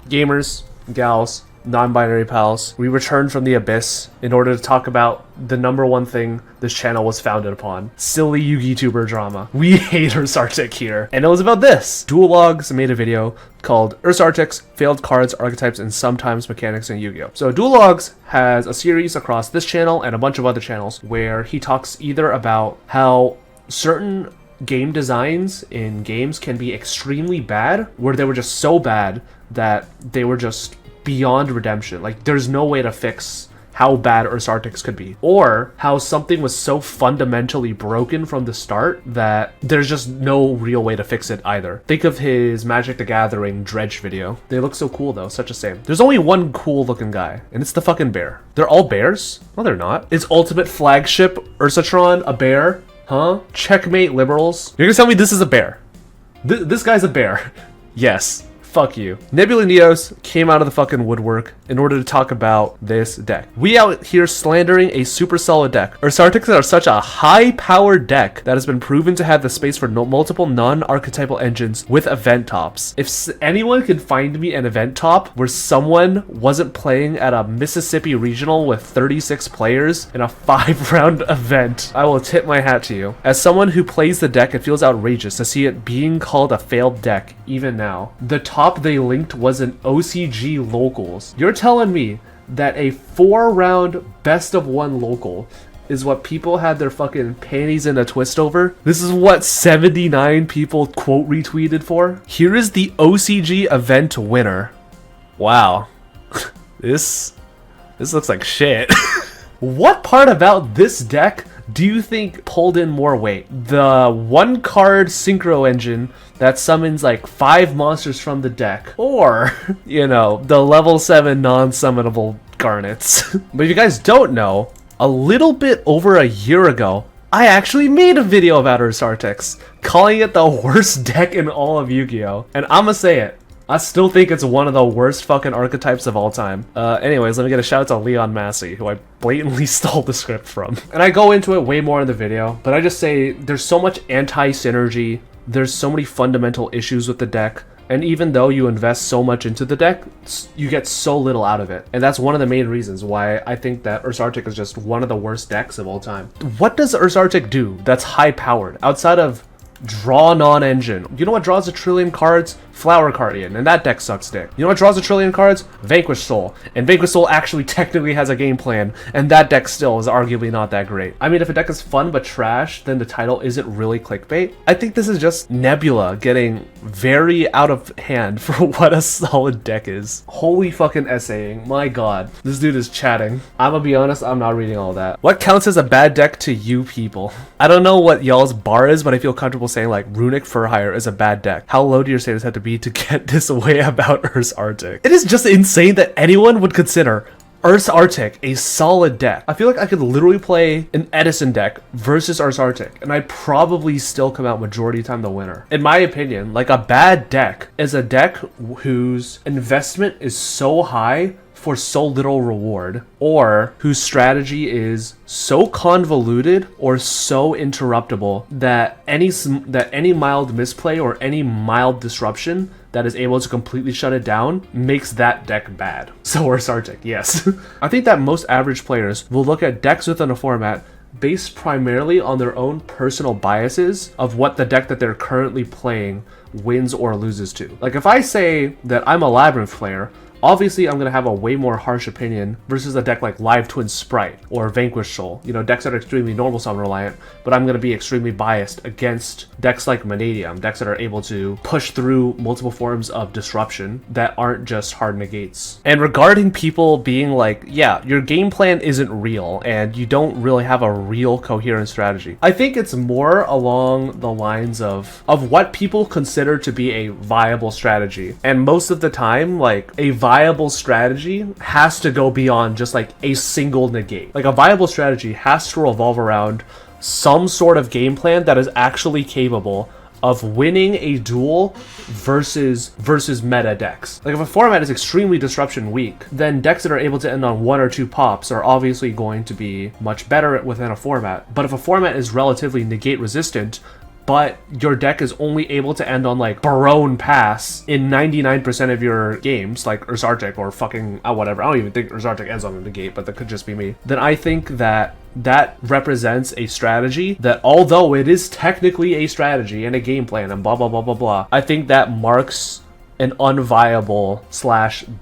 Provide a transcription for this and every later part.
Gamers, gals, non-binary pals, we returned from the abyss in order to talk about the #1 thing this channel was founded upon. Silly YouTuber drama. We hate Ursarctic here. And it was about this. Duologs made a video called Ursartic's Failed Cards, Archetypes, and Sometimes Mechanics in Yu-Gi-Oh! So Duologs has a series across this channel and a bunch of other channels where he talks either about how certain game designs in games can be extremely bad, where they were just so bad that they were just beyond redemption. Like, there's no way to fix how bad Ursartic's could be. Or how something was so fundamentally broken from the start that there's just no real way to fix it either. Think of his Magic the Gathering Dredge video. They look so cool though, such a shame. There's only one cool looking guy, and it's the fucking bear. They're all bears? No, they're not. Is Ultimate Flagship Ursatron a bear? Huh? Checkmate liberals. You're gonna tell me this is a bear? This guy's a bear. Yes. Fuck you. Nebula Neos came out of the fucking woodwork in order to talk about this deck. We out here slandering a super solid deck. Ursartics are such a high-powered deck that has been proven to have the space for multiple non-archetypal engines with event tops. If anyone can find me an event top where someone wasn't playing at a Mississippi regional with 36 players in a 5-round event, I will tip my hat to you. As someone who plays the deck, it feels outrageous to see it being called a failed deck even now. The top they linked was an OCG locals. You're telling me that a 4-round best of 1 local is what people had their fucking panties in a twist over? This is what 79 people quote retweeted for? Here is the OCG event winner. Wow. This looks like shit. What part about this deck do you think pulled in more weight? The 1-card synchro engine that summons like 5 monsters from the deck, or, you know, the level 7 non-summonable garnets. But if you guys don't know, a little bit over a year ago, I actually made a video about Ursartics, calling it the worst deck in all of Yu-Gi-Oh! And I'ma say it, I still think it's one of the worst fucking archetypes of all time. Anyways, let me get a shout out to Leon Massey, who I blatantly stole the script from. And I go into it way more in the video, but I just say there's so much anti-synergy, there's so many fundamental issues with the deck, and even though you invest so much into the deck, you get so little out of it. And that's one of the main reasons why I think that Ursartic is just one of the worst decks of all time. What does Ursartic do that's high-powered, outside of draw non-engine? You know what draws 1 trillion cards? Flower Guardian, and that deck sucks dick. You know what draws 1 trillion cards? Vanquish Soul. And Vanquish Soul actually technically has a game plan, and that deck still is arguably not that great. I mean, if a deck is fun but trash, then the title isn't really clickbait. I think this is just Nebula getting very out of hand for what a solid deck is. Holy fucking essaying. My god. This dude is chatting. I'm gonna be honest, I'm not reading all that. What counts as a bad deck to you people? I don't know what y'all's bar is, but I feel comfortable saying like Runic Fur Hire is a bad deck. How low do your status have to be to get this way about Ursartic? It is just insane that anyone would consider Ursartic a solid deck. I feel like I could literally play an Edison deck versus Ursartic, and I'd probably still come out majority of the time the winner. In my opinion, like, a bad deck is a deck whose investment is so high for so little reward, or whose strategy is so convoluted or so interruptible that any mild misplay or any mild disruption that is able to completely shut it down makes that deck bad. So Ursartic, yes. I think that most average players will look at decks within a format based primarily on their own personal biases of what the deck that they're currently playing wins or loses to. Like, if I say that I'm a Labyrinth player, obviously I'm going to have a way more harsh opinion versus a deck like Live Twin Sprite or Vanquish Soul. You know, decks that are extremely normal summon reliant, but I'm going to be extremely biased against decks like Vanadium, decks that are able to push through multiple forms of disruption that aren't just hard negates. And regarding people being like, yeah, your game plan isn't real and you don't really have a real coherent strategy, I think it's more along the lines of what people consider to be a viable strategy. And most of the time, like, a viable strategy has to go beyond just like a single negate. Like, a viable strategy has to revolve around some sort of game plan that is actually capable of winning a duel versus meta decks. Like, if a format is extremely disruption weak, then decks that are able to end on 1 or 2 pops are obviously going to be much better within a format. But if a format is relatively negate resistant, but your deck is only able to end on like Barone Pass in 99% of your games, like Ursarctic or fucking whatever. I don't even think Ursarctic ends on the negate, but that could just be me. Then I think that represents a strategy that, although it is technically a strategy and a game plan and blah blah blah blah blah, I think that marks an unviable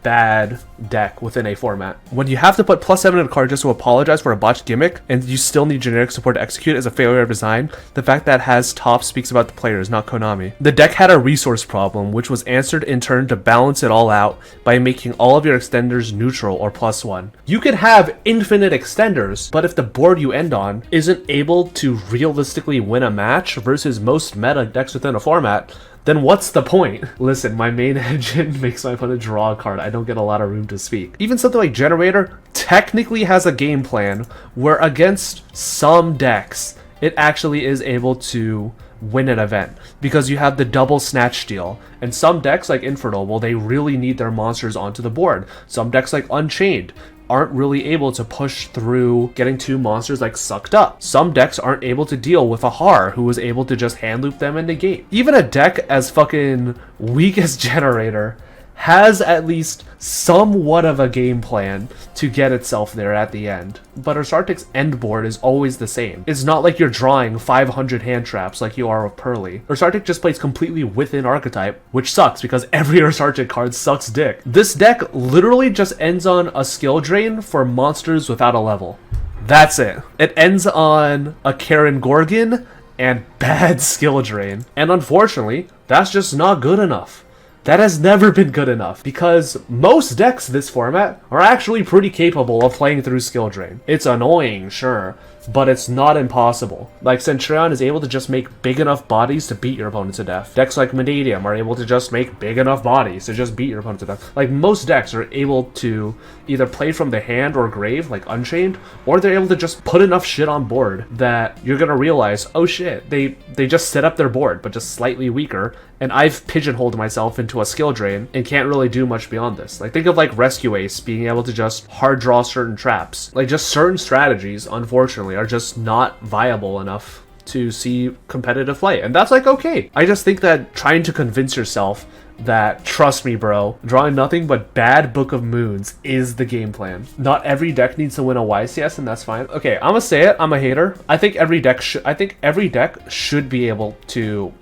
/ bad deck within a format. When you have to put +7 in a card just to apologize for a botched gimmick, and you still need generic support to execute as a failure of design, the fact that has top speaks about the players, not Konami. The deck had a resource problem, which was answered in turn to balance it all out by making all of your extenders neutral or +1. You can have infinite extenders, but if the board you end on isn't able to realistically win a match versus most meta decks within a format, then what's the point? Listen, my main engine makes my opponent draw a card. I don't get a lot of room to speak. Even something like Generator technically has a game plan where against some decks, it actually is able to win an event because you have the double snatch steal. And some decks like Infernal, well, they really need their monsters onto the board. Some decks like Unchained aren't really able to push through getting 2 monsters like sucked up. Some decks aren't able to deal with a Har who was able to just hand loop them and negate. Even a deck as fucking weak as Generator has at least somewhat of a game plan to get itself there at the end. But Ursarctic's end board is always the same. It's not like you're drawing 500 hand traps like you are with Pearly. Ursarctic just plays completely within archetype, which sucks because every Ursarctic card sucks dick. This deck literally just ends on a skill drain for monsters without a level. That's it. It ends on a Karen Gorgon and bad skill drain. And unfortunately, that's just not good enough. That has never been good enough, because most decks this format are actually pretty capable of playing through skill drain. It's annoying, sure, but it's not impossible. Like, Centurion is able to just make big enough bodies to beat your opponent to death. Decks like Mendadium are able to just make big enough bodies to just beat your opponent to death. Like, most decks are able to either play from the hand or grave, like Unchained, or they're able to just put enough shit on board that you're gonna realize, oh shit, they just set up their board, but just slightly weaker, and I've pigeonholed myself into a skill drain and can't really do much beyond this. Like, think of like Rescue Ace being able to just hard draw certain traps. Like, just certain strategies, unfortunately, are just not viable enough to see competitive play, and that's like okay. I just think that trying to convince yourself that, trust me bro, drawing nothing but bad Book of Moons is the game plan. Not every deck needs to win a YCS, and that's fine. Okay, I'm gonna say it, I'm a hater. I think every deck should be able to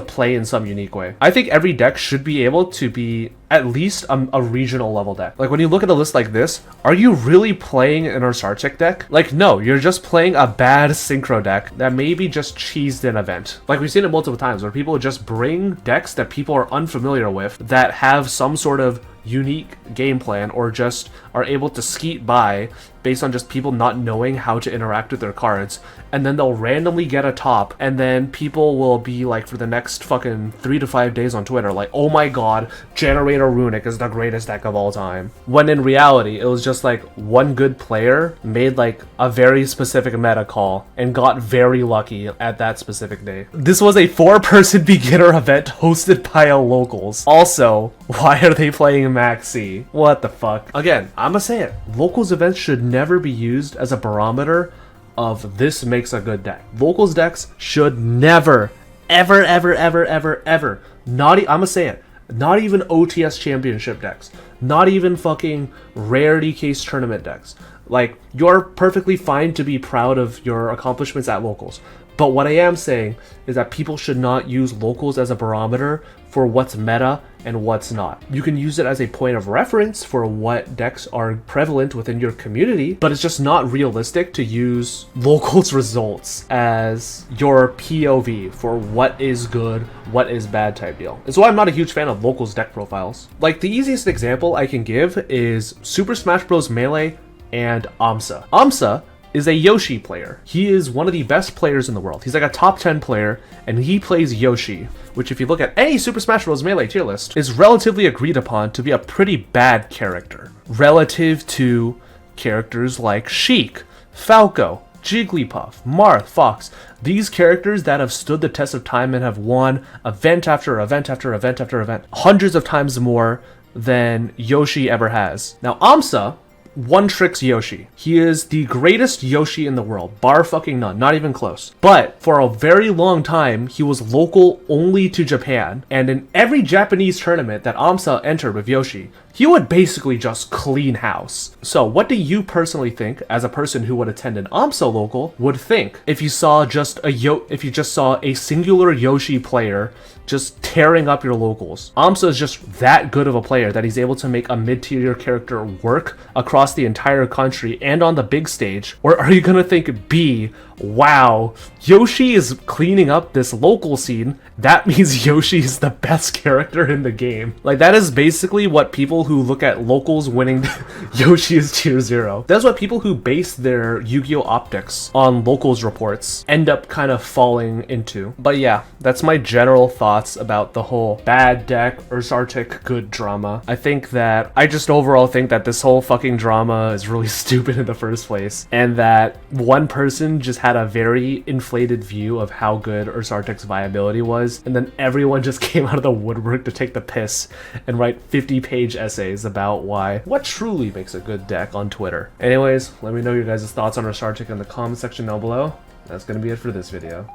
play in some unique way. I think every deck should be able to be at least a regional level deck. Like, when you look at a list like this, are you really playing an Ursarctic deck? Like, no, you're just playing a bad synchro deck that maybe just cheesed an event. Like, we've seen it multiple times where people just bring decks that people are unfamiliar with that have some sort of unique game plan or just are able to skeet by based on just people not knowing how to interact with their cards, and then they'll randomly get a top, and then people will be like, for the next fucking 3 to 5 days on Twitter, like, oh my god, Generator Runic is the greatest deck of all time. When in reality, it was just like one good player made like a very specific meta call and got very lucky at that specific day. This was a 4-person beginner event hosted by a locals. Also, why are they playing Maxi? What the fuck? Again, I'ma say it. Locals events should never be used as a barometer of this makes a good deck. Locals decks should never, ever, I'ma say it. Not even OTS championship decks. Not even fucking rarity case tournament decks. Like, you're perfectly fine to be proud of your accomplishments at locals. But what I am saying is that people should not use locals as a barometer for what's meta and what's not. You can use it as a point of reference for what decks are prevalent within your community, but it's just not realistic to use locals results as your POV for what is good, what is bad type deal. And so I'm not a huge fan of locals deck profiles. Like, the easiest example I can give is Super Smash Bros. Melee and Amsa. Amsa is a Yoshi player. He is one of the best players in the world. He's like a top 10 player, and he plays Yoshi, which if you look at any Super Smash Bros. Melee tier list, is relatively agreed upon to be a pretty bad character, relative to characters like Sheik, Falco, Jigglypuff, Marth, Fox. These characters that have stood the test of time and have won event after event after event after event, hundreds of times more than Yoshi ever has. Now, Amsa one tricks Yoshi. He is the greatest Yoshi in the world, bar fucking none, not even close. But for a very long time, he was local only to Japan, and in every Japanese tournament that AMSA entered with Yoshi, he would basically just clean house. So what do you personally think, as a person who would attend an AMSA local, would think if you saw just a singular Yoshi player just tearing up your locals? AMSA is just that good of a player that he's able to make a mid-tier character work across the entire country and on the big stage. Or are you gonna think B, wow, Yoshi is cleaning up this local scene, that means Yoshi is the best character in the game? Like, that is basically what people who look at locals winning Yoshi is tier 0. That's what people who base their Yu-Gi-Oh! Optics on locals reports end up kind of falling into. But yeah, that's my general thoughts about the whole bad deck, Ursarctic good drama. I just overall think that this whole fucking drama is really stupid in the first place, and that one person just had a very inflated view of how good Ursarctic's viability was, and then everyone just came out of the woodwork to take the piss and write 50-page essays about what truly makes a good deck on Twitter. Anyways, let me know your guys' thoughts on Ursarctic in the comment section down below. That's gonna be it for this video.